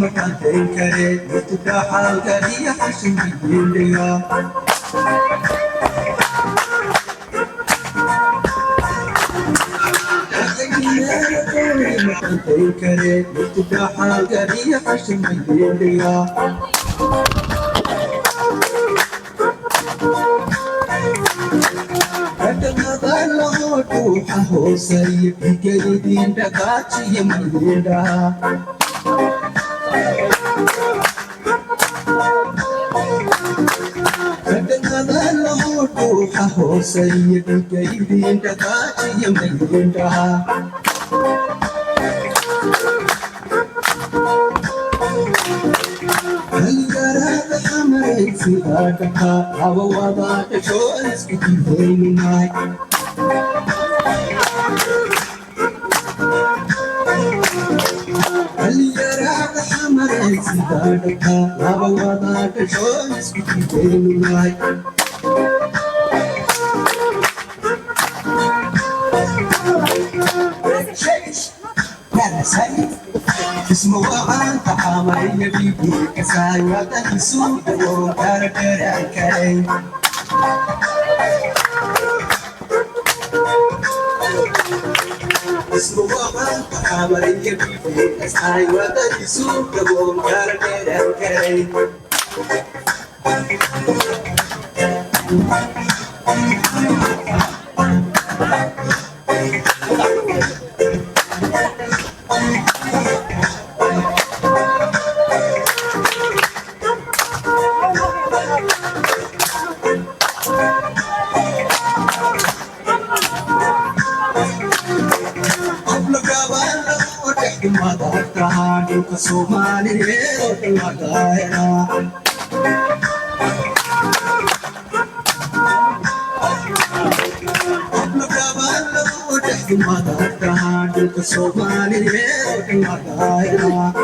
makantayn kare mutudhaxaalgaliya xashin bidindhiga makantayn kare mutudhaxaalgaliya xashin bidindhiga ruuxa hooseeya bigaydiin dhaqaajiya midindhaha kadhanada lahu ruuxa hooseeya bigaydiin dhaqaajiya midindhaha halgaraada amaraysidaa dhaqa habawadaa dhashoo isku didayninay halgaraada amaraysidaa dhaqa habawadaa dhashoo isku didayninay اسمه وانت حامل يبيبي كساي وتنسو دور كاركر الكريم اسمه وانت حامل يبيبي كساي وتنسو دور كاركر الكريم Madhaka Somali Madhaya Madhaka Somali Madhaya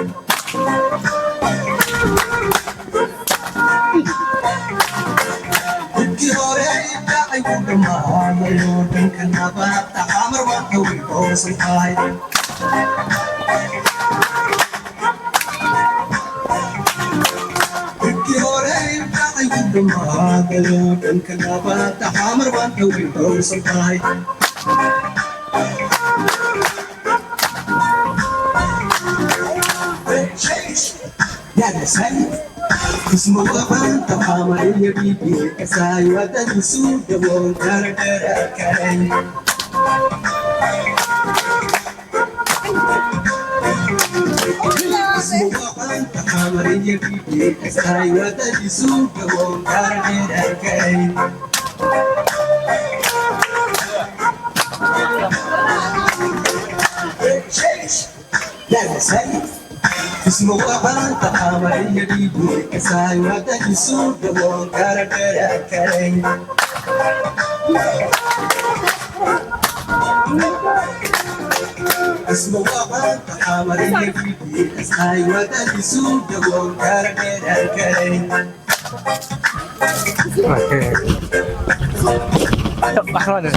dan kenapa tak hamar bantu itu sampai ya saya semua bantu hamar ya bibi saya dan sudah bongkar kerakan semua bantu hamar ya bibi saya dan sudah bongkar kerakan ya saya semua bantu hamar ya bibi saya dan sudah bongkar kerakan semua bantu hamar ya bibi saya dan sudah bongkar kerakan Oke. Pak Rahman.